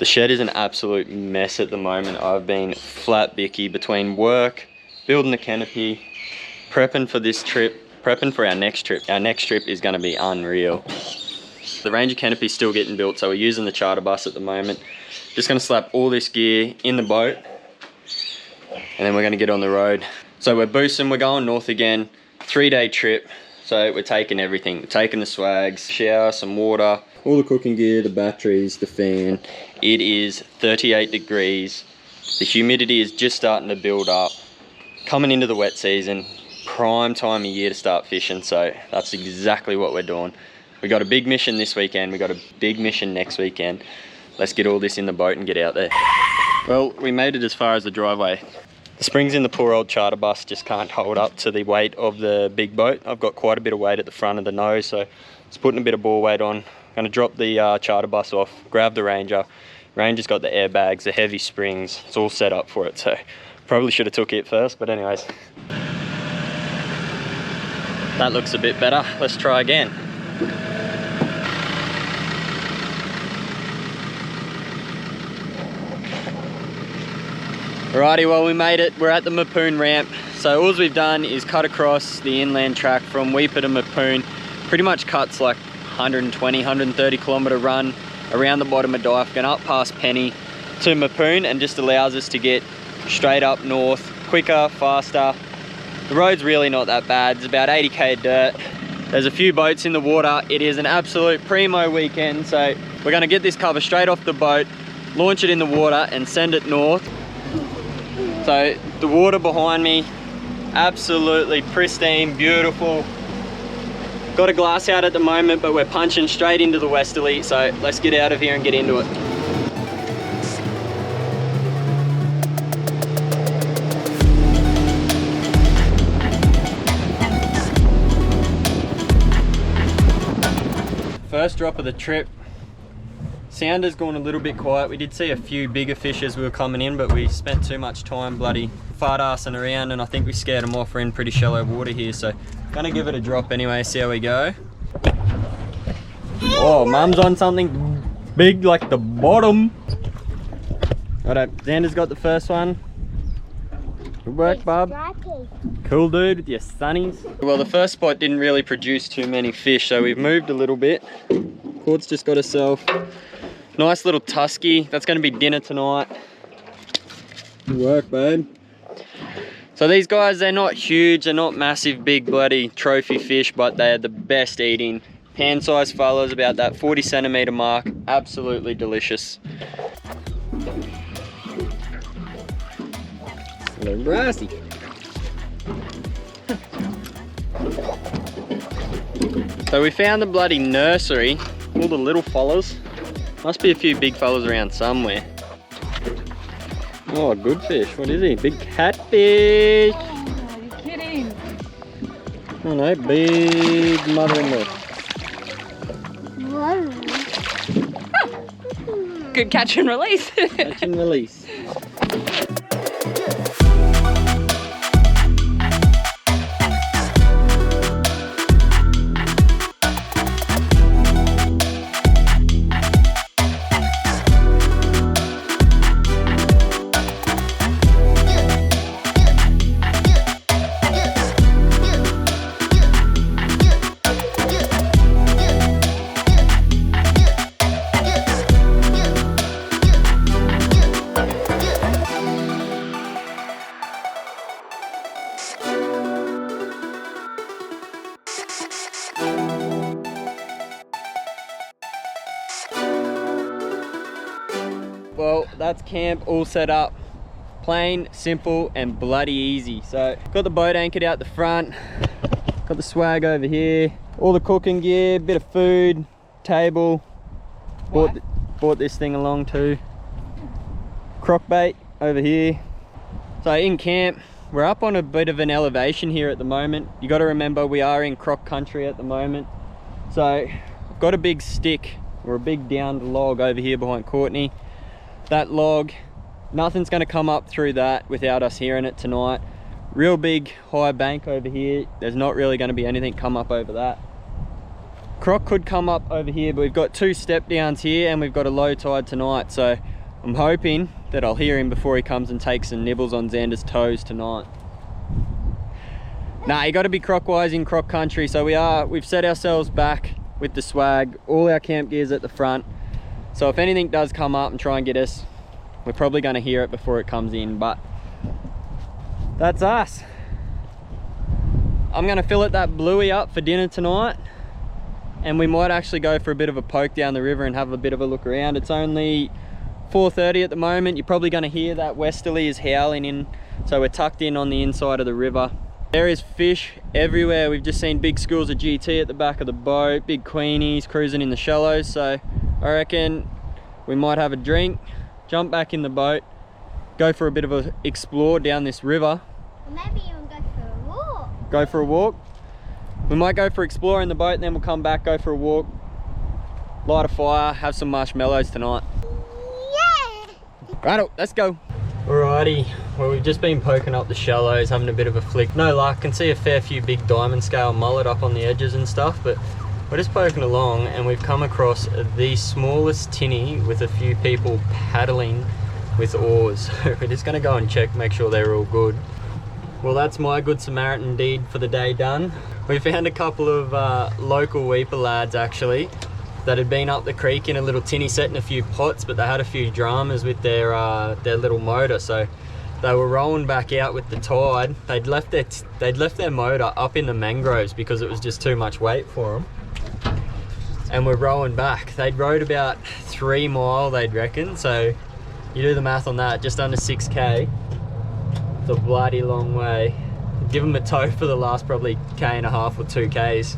The shed is an absolute mess at the moment. I've been flat bicky between work, building the canopy, prepping for this trip, prepping for our next trip. Our next trip is going to be unreal. The Ranger canopy is still getting built, so we're using the charter bus at the moment. Just going to slap all this gear in the boat, and then we're going to get on the road. So we're boosting, we're going north again, 3-day trip. So we're taking everything. We're taking the swags, shower, some water, all the cooking gear, the batteries, the fan. It is 38 degrees. The humidity is just starting to build up. Coming into the wet season, prime time of year to start fishing. So that's exactly what we're doing. We got a big mission this weekend. We got a big mission next weekend. Let's get all this in the boat and get out there. Well, we made it as far as the driveway. The springs in the poor old charter bus just can't hold up to the weight of the big boat. I've got quite a bit of weight at the front of the nose, so it's putting a bit of bore weight on. I'm going to drop the charter bus off, grab the Ranger. Ranger's got the airbags, the heavy springs. It's all set up for it, so probably should have took it first, but anyways. That looks a bit better. Let's try again. Alrighty, well we made it. We're at the Mapoon ramp. So all we've done is cut across the inland track from Weeper to Mapoon. Pretty much cuts like 120, 130 kilometre run around the bottom of Dyfken up past Penny to Mapoon, and just allows us to get straight up north, quicker, faster. The road's really not that bad. It's about 80k dirt. There's a few boats in the water. It is an absolute primo weekend. So we're gonna get this cover straight off the boat, launch it in the water and send it north. So the water behind me, absolutely pristine, beautiful. Got a glass out at the moment, but we're punching straight into the westerly. So let's get out of here and get into it. First drop of the trip. Sound has gone a little bit quiet. We did see a few bigger fish as we were coming in, but we spent too much time bloody fart-assing around, and I think we scared them off. We're in pretty shallow water here, so gonna give it a drop anyway, see how we go. Oh, Mum's on something big like the bottom. Alright, Xander's got the first one. Good work, bub. Cool dude with your sunnies. Well, the first spot didn't really produce too many fish, so we've moved a little bit. Court's just got herself nice little tusky. That's going to be dinner tonight. Good work, babe. So these guys, they're not huge, they're not massive, big bloody trophy fish, but they're the best eating. Hand-sized fellas, about that 40 centimetre mark. Absolutely delicious. Little brassy. So we found the bloody nursery. All the little fellas. Must be a few big fellas around somewhere. Oh, good fish. What is he? Big catfish. Oh, you're kidding. Oh no, big mother-in-law. Good catch and release. Catch and release. Well, that's camp all set up. Plain, simple, and bloody easy. So, got the boat anchored out the front. Got the swag over here. All the cooking gear, bit of food, table. Bought this thing along too. Croc bait over here. So in camp, we're up on a bit of an elevation here at the moment. You got to remember we are in croc country at the moment. So I've got a big stick or a big downed log over here behind Courtney. That log, nothing's going to come up through that without us hearing it tonight. Real big high bank over here. There's not really going to be anything come up over that. Croc could come up over here, but we've got 2 step downs here and we've got a low tide tonight, so I'm hoping that I'll hear him before he comes and takes some nibbles on Xander's toes tonight. Nah, you got to be croc-wise in croc country, so we've set ourselves back with the swag, all our camp gear's at the front. So if anything does come up and try and get us, we're probably going to hear it before it comes in, but that's us. I'm going to fillet that bluey up for dinner tonight, and we might actually go for a bit of a poke down the river and have a bit of a look around. It's only 4:30 at the moment. You're probably going to hear that westerly is howling in, so we're tucked in on the inside of the river. There is fish everywhere. We've just seen big schools of GT at the back of the boat, big queenies cruising in the shallows, so I reckon we might have a drink, jump back in the boat, go for a bit of a explore down this river. Or maybe even go for a walk. Go for a walk. We might go for explore in the boat, and then we'll come back, go for a walk, light a fire, have some marshmallows tonight. Yeah! Righto, let's go. Alrighty, well, we've just been poking up the shallows, having a bit of a flick. No luck, can see a fair few big diamond scale mullet up on the edges and stuff, but we're just poking along and we've come across the smallest tinny with a few people paddling with oars. So we're just gonna go and check, make sure they're all good. Well, that's my good Samaritan deed for the day done. We found a couple of local weeper lads actually that had been up the creek in a little tinny setting a few pots, but they had a few dramas with their little motor, so they were rolling back out with the tide. They'd left their motor up in the mangroves because it was just too much weight for them, and we're rowing back. They'd rowed about 3 mile, they'd reckon, so you do the math on that, just under 6k. It's a bloody long way. Give them a tow for the last probably 1.5 or 2 k's.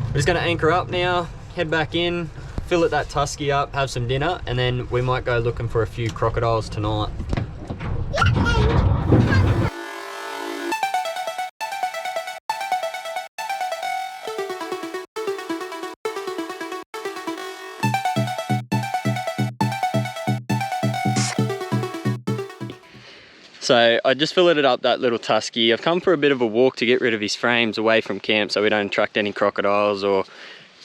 We're just gonna anchor up now, head back in, fillet that tusky up, have some dinner, and then we might go looking for a few crocodiles tonight. So I just filleted up that little tusky. I've come for a bit of a walk to get rid of his frames away from camp so we don't attract any crocodiles or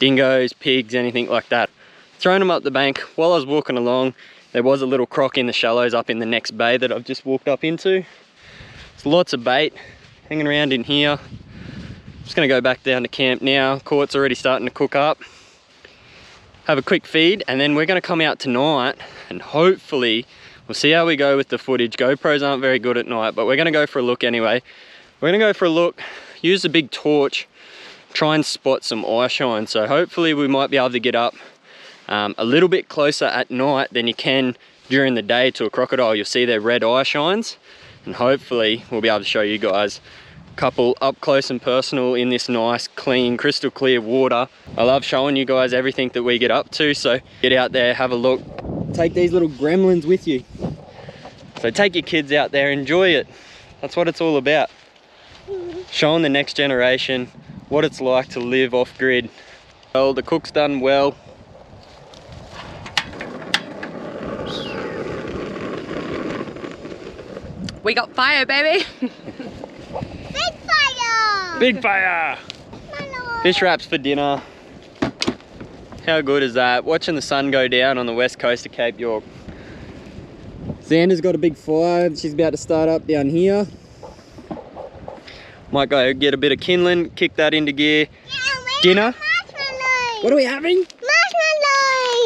dingoes, pigs, anything like that. Thrown them up the bank. While I was walking along, there was a little croc in the shallows up in the next bay that I've just walked up into. There's lots of bait hanging around in here. Just gonna go back down to camp now. Court's already starting to cook up. Have a quick feed, and then we're gonna come out tonight and hopefully we'll see how we go with the footage. GoPros aren't very good at night, but we're gonna go for a look anyway. We're gonna go for a look, use a big torch, try and spot some eye shine. So hopefully we might be able to get up a little bit closer at night than you can during the day to a crocodile. You'll see their red eye shines, and hopefully we'll be able to show you guys a couple up close and personal in this nice, clean, crystal clear water. I love showing you guys everything that we get up to, so get out there, have a look. Take these little gremlins with you. So take your kids out there, enjoy it. That's what it's all about. Showing the next generation what it's like to live off grid. Well, the cook's done well. We got fire, baby. Big fire! Big fire! Fish wraps for dinner. How good is that? Watching the sun go down on the west coast of Cape York. Xander's got a big fire she's about to start up down here. Might go get a bit of kindling, kick that into gear. Dinner. What are we having?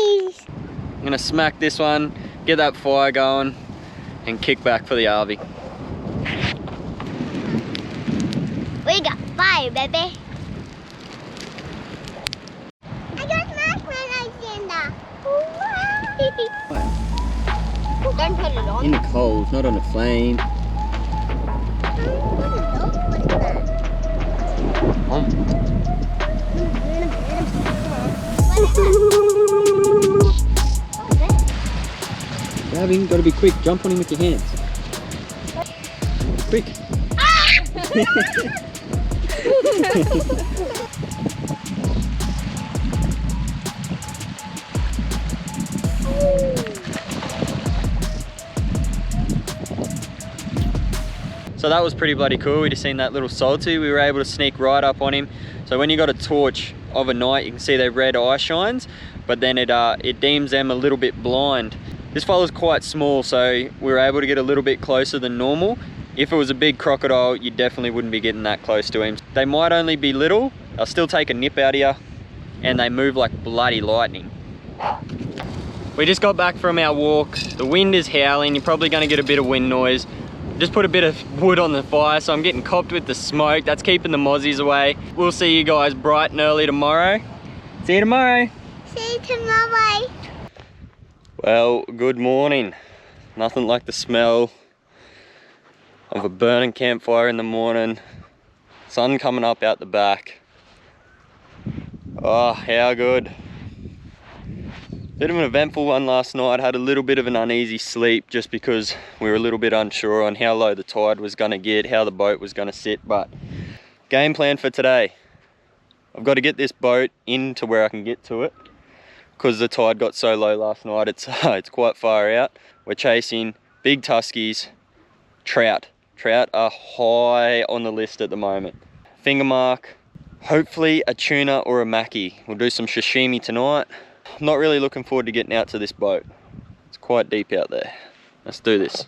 Marshmallows! I'm gonna smack this one, get that fire going, and kick back for the RV. We got fire, baby. I got marshmallows in there. Don't put it on. In the coals, not on a flame. Grab him, gotta be quick, jump on him with your hands. Quick. So that was pretty bloody cool. We just seen that little salty. We were able to sneak right up on him. So when you got a torch overnight, you can see their red eye shines, but then it deems them a little bit blind. This fella's quite small, so we were able to get a little bit closer than normal. If it was a big crocodile, you definitely wouldn't be getting that close to him. They might only be little, they'll still take a nip out of you, and they move like bloody lightning. We just got back from our walk. The wind is howling, you're probably gonna get a bit of wind noise. Just put a bit of wood on the fire, so I'm getting copped with the smoke. That's keeping the mozzies away. We'll see you guys bright and early tomorrow. See you tomorrow. See you tomorrow. Well, good morning. Nothing like the smell of a burning campfire in the morning. Sun coming up out the back. Oh, how good. Bit of an eventful one last night. Had a little bit of an uneasy sleep just because we were a little bit unsure on how low the tide was going to get, how the boat was going to sit. But game plan for today. I've got to get this boat into where I can get to it because the tide got so low last night. It's quite far out. We're chasing big tuskies, trout. Trout are high on the list at the moment. Finger mark, hopefully a tuna or a mackie. We'll do some sashimi tonight. I'm not really looking forward to getting out to this boat. It's quite deep out there. Let's do this.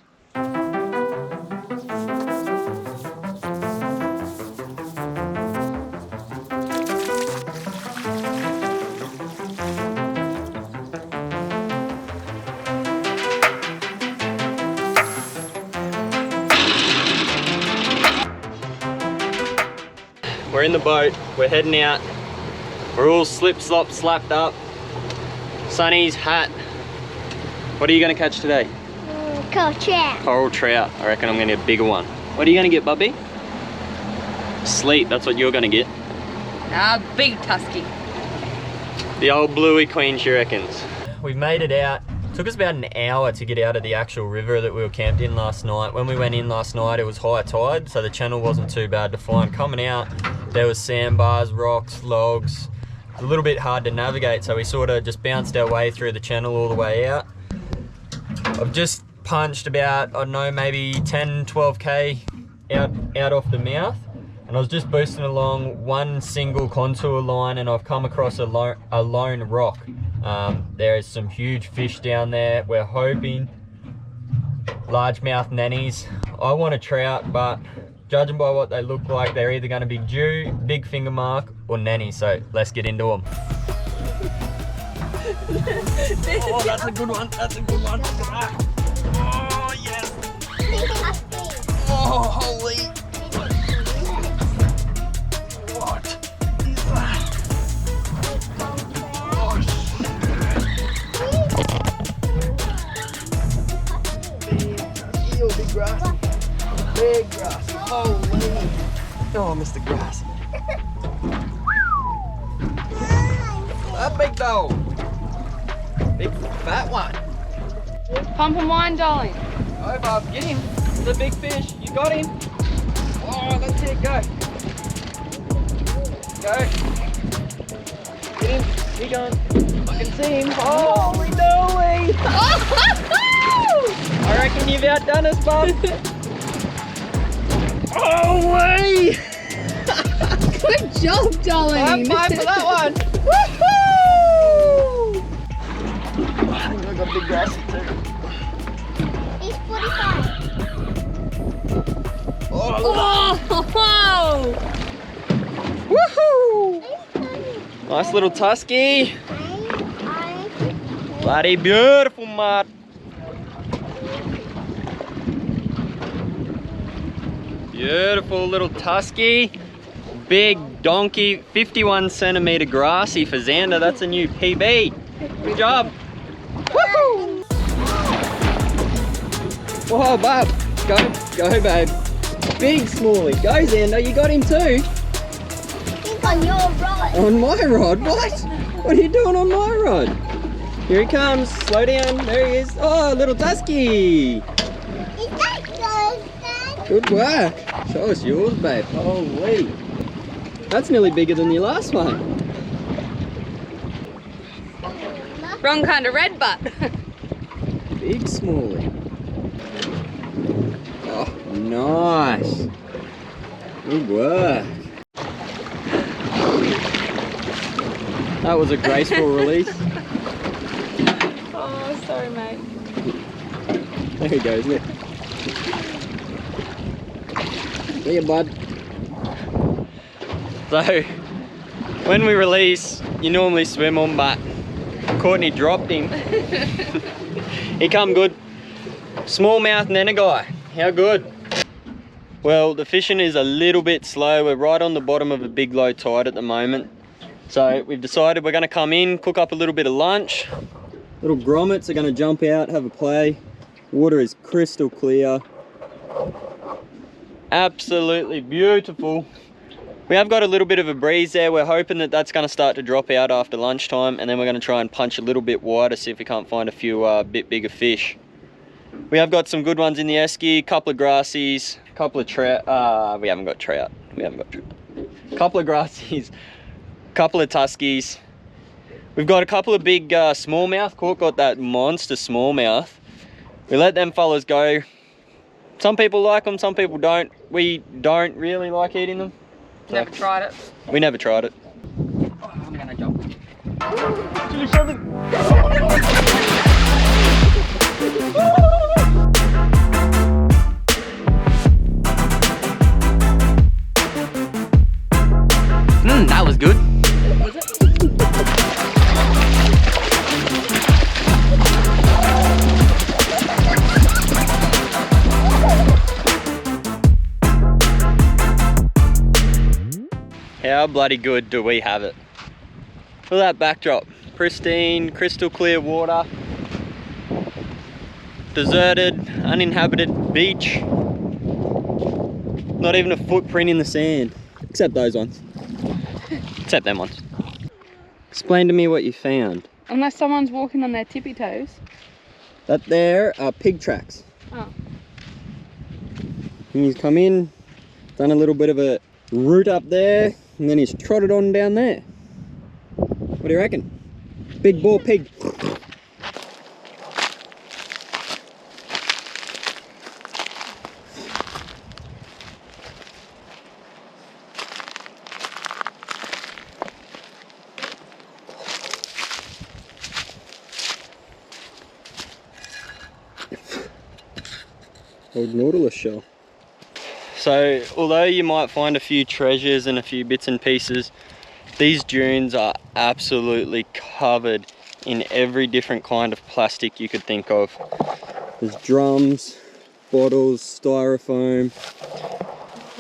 We're in the boat, we're heading out. We're all slip-slop slapped up. Sonny's hat. What are you gonna catch today? Coral trout. Coral trout. I reckon I'm gonna get a bigger one. What are you gonna get, Bubby? Sleep, that's what you're gonna get. Big tusky. The old bluey queen, she reckons. We've made it out. Took us about an hour to get out of the actual river that we were camped in last night. When we went in last night, it was high tide, so the channel wasn't too bad to find. Coming out, there was sandbars, rocks, logs. A little bit hard to navigate, so we sort of just bounced our way through the channel all the way out. I've just punched about, I don't know, maybe 10, 12k out off the mouth, and I was just boosting along one single contour line, and I've come across a lone rock. There is some huge fish down there. We're hoping largemouth nannies. I want a trout, but judging by what they look like, they're either going to be Jew, big finger mark, or nanny. So let's get into them. Oh, that's a good one. That's a good one. Look at that. Oh, yes. Oh, holy. What is that? Oh, shit. Big, big grass. Big grass. Holy. Oh, Mr. Grass. That big dog. Big fat one. Pump and wine, darling. Oh, Bob, get him. The big fish. You got him. Oh, that's it. Go. Go. Get him. Keep going. I can see him. Holy moly. I reckon you've outdone us, Bob. Holy. Good job, darling. High five for that one. Woohoo! I think I got a big grassy too. He's 45. Oh, Woohoo! nice little tusky. Bloody beautiful mud. Beautiful little tusky. Big donkey, 51 centimeter grassy for Xander. That's a new PB. Good job. Woohoo! Whoa, Bob. Go, babe. Big smallie. Go, Xander. You got him too. He's on your rod. On my rod? What? What are you doing on my rod? Here he comes. Slow down. There he is. Oh, little tusky. Is that good, Dad? Good work. Show us yours, babe. Holy. That's nearly bigger than your last one. Wrong kind of red butt. Big smallie. Oh, nice. Good work. That was a graceful release. Oh, sorry, mate. There he goes, look. See ya, bud. So, when we release, you normally swim on, but Courtney dropped him. He come good. Smallmouth Nenagai, how good? Well, the fishing is a little bit slow. We're right on the bottom of a big low tide at the moment. So we've decided we're gonna come in, cook up a little bit of lunch. Little grommets are gonna jump out, have a play. Water is crystal clear. Absolutely beautiful. We have got a little bit of a breeze there. We're hoping that that's gonna start to drop out after lunchtime, and then we're gonna try and punch a little bit wider, see if we can't find a few bit bigger fish. We have got some good ones in the esky, couple of grassies, couple of trout. We haven't got trout. Couple of grassies, couple of tuskies. We've got a couple of big smallmouth. Court got that monster smallmouth. We let them fellas go. Some people like them, some people don't. We don't really like eating them. So Never tried it. we never tried it. Oh, I'm gonna jump. That was good. Was it? How bloody good do we have it? Look at that backdrop. Pristine, crystal clear water. Deserted, uninhabited beach. Not even a footprint in the sand. Except those ones. Except them ones. Explain to me what you found. Unless someone's walking on their tippy toes. That there are pig tracks. Oh. And he's come in, done a little bit of a route up there, and then he's trotted on down there. What do you reckon? Big boar pig. Old Nautilus shell. So, although you might find a few treasures and a few bits and pieces, these dunes are absolutely covered in every different kind of plastic you could think of. There's drums, bottles, styrofoam,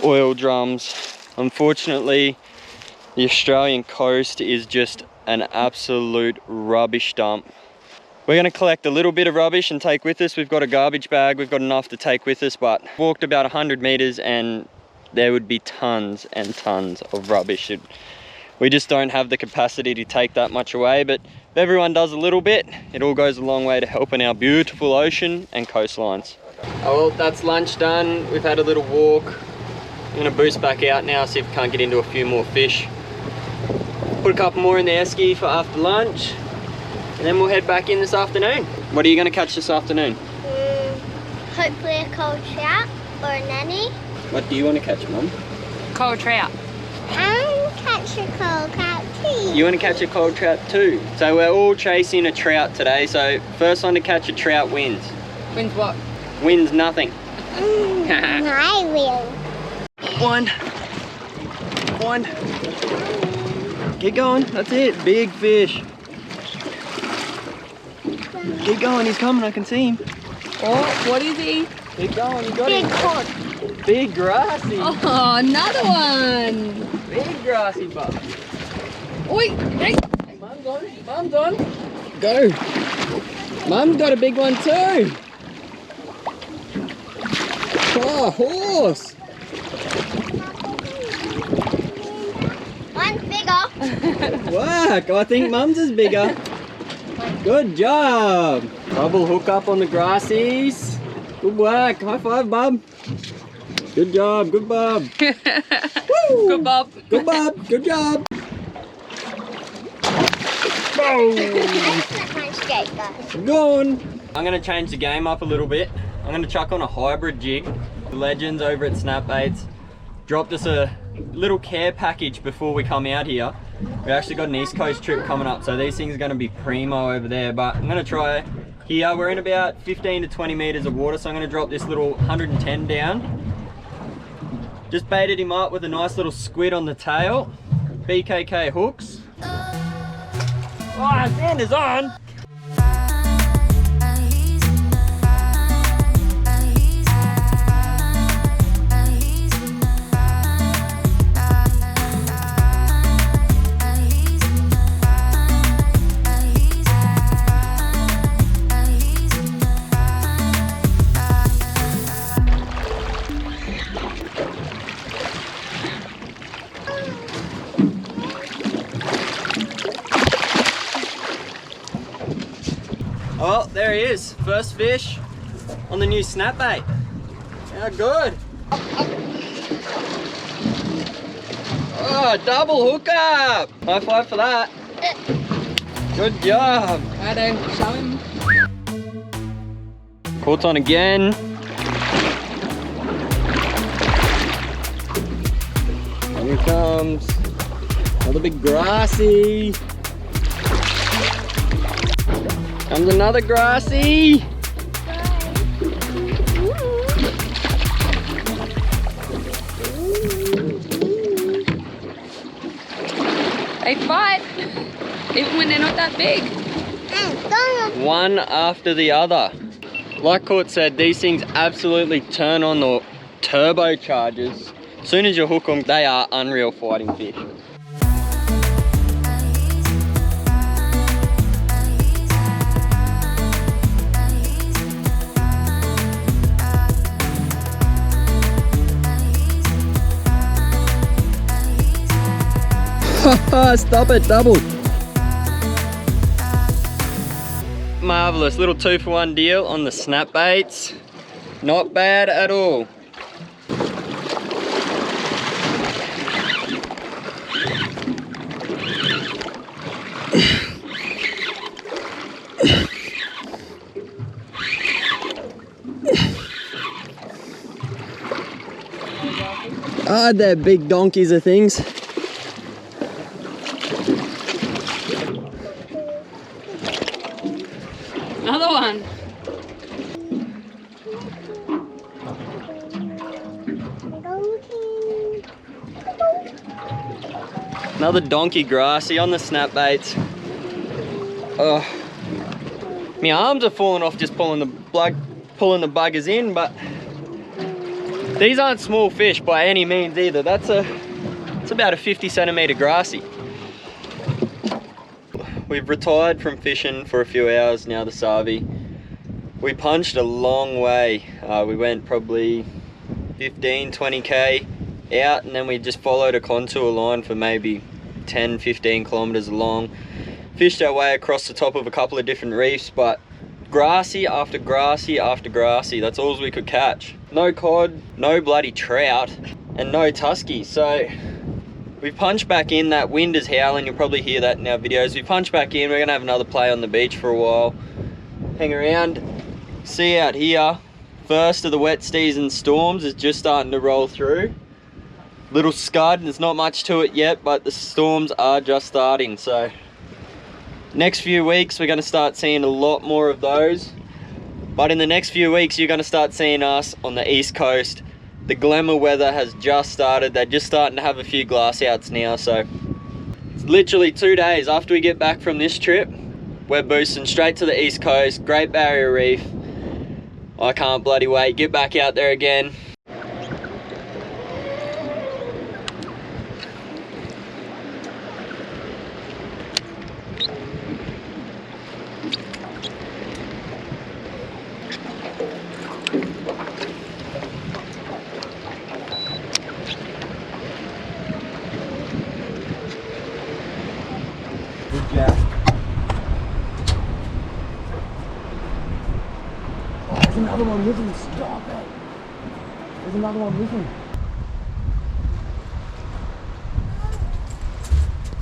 oil drums. Unfortunately, the Australian coast is just an absolute rubbish dump. We're going to collect a little bit of rubbish and take with us. We've got a garbage bag, we've got enough to take with us, but walked about 100 meters and there would be tons and tons of rubbish. We just don't have the capacity to take that much away, but if everyone does a little bit, it all goes a long way to helping our beautiful ocean and coastlines. Oh, well, that's lunch done. We've had a little walk. I'm going to boost back out now, see if we can't get into a few more fish. Put a couple more in the esky for after lunch. And then we'll head back in this afternoon. What are you going to catch this afternoon? Hopefully a cold trout or a nanny. What do you want to catch, Mum? Cold trout. And catch a cold trout too. You want to catch a cold trout too. So we're all chasing a trout today. So first one to catch a trout wins. Wins what? Wins nothing. I will. One. Keep going. That's it. Big fish. Keep going. He's coming. I can see him. Oh, what is he? Keep going. You got Big him. cod. Big grassy. Oh, another one. Big grassy buck. Oi, hey. Mum's on. Mum's on. Go. Mum's got a big one too. Oh, horse. One's bigger. Whack. I think Mum's is bigger. Good job. Bubble hook up on the grassies. Good work. High five, bub. Good job. Good bub. Woo. Good Bob. Good bub. Good job. That's not my skate, guys. Gone. I'm going to change the game up a little bit. I'm going to chuck on a hybrid jig. The legends over at Snapbaits dropped us a little care package before we come out here. We actually got an East Coast trip coming up, so these things are going to be primo over there, but I'm going to try Here we're in about 15 to 20 meters of water, so I'm going to drop this little 110 down. Just baited him up with a nice little squid on the tail. BKK hooks. Oh, sand is on! Oh, there he is. First fish on the new snap bait. How good. Oh, double hookup. High five for that. Good job. Righto, show him. Caught on again. Here it comes. Another big grassy. Comes another grassy. They fight, even when they're not that big. One after the other. Like Court said, these things absolutely turn on the turbochargers. As soon as you hook them, they are unreal fighting fish. Stop it, double. Marvelous, little 2-for-1 deal on the snap baits. Not bad at all. Ah, they're big donkeys of things. Another one. Another donkey grassy on the snap baits. Oh, my arms are falling off just pulling the buggers in, but these aren't small fish by any means either. It's about a 50 centimeter grassy. We've retired from fishing for a few hours now, the Savi. We punched a long way. We went probably 15, 20k out, and then we just followed a contour line for maybe 10, 15 kilometers along. Fished our way across the top of a couple of different reefs, but grassy after grassy after grassy, that's all we could catch. No cod, no bloody trout, and no tuskies. So we punched back in. That wind is howling, you'll probably hear that in our videos. We punched back in, we're gonna have another play on the beach for a while. Hang around, see out here, first of the wet season storms is just starting to roll through. Little scud, there's not much to it yet, but the storms are just starting. So next few weeks, we're gonna start seeing a lot more of those. But in the next few weeks, you're gonna start seeing us on the East Coast. The glamour weather has just started. They're just starting to have a few glass outs now, so it's literally 2 days after we get back from this trip. We're boosting straight to the East Coast, Great Barrier Reef. I can't bloody wait. Get back out there again. Good job. Oh, there's another one with him. Stop it. There's another one with him.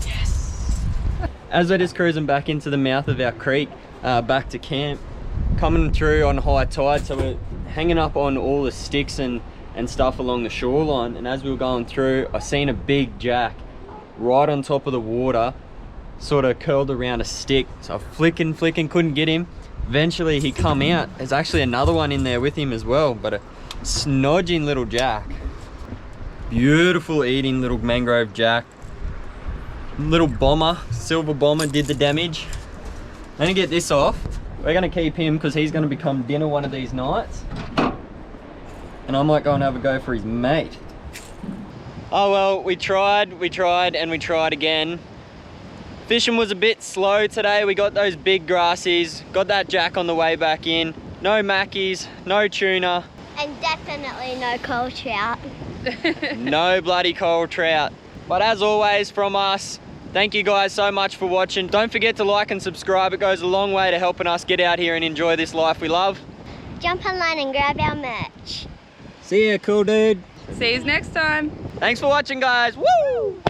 Yes. As we're just cruising back into the mouth of our creek, back to camp, coming through on high tide, so we're hanging up on all the sticks and stuff along the shoreline. And as we were going through, I seen a big jack right on top of the water, sort of curled around a stick. So flicking, couldn't get him. Eventually he come out. There's actually another one in there with him as well, but a snodging little jack. Beautiful eating little mangrove jack. Little bomber, silver bomber did the damage. I'm gonna get this off. We're gonna keep him because he's gonna become dinner one of these nights. And I might go and have a go for his mate. Oh well, we tried and we tried again. Fishing was a bit slow today. We got those big grassies, got that jack on the way back in. No mackies, no tuna. And definitely no cold trout. No bloody coral trout. But as always from us, thank you guys so much for watching. Don't forget to like and subscribe. It goes a long way to helping us get out here and enjoy this life we love. Jump online and grab our merch. See ya, cool dude. See you next time. Thanks for watching, guys. Woo!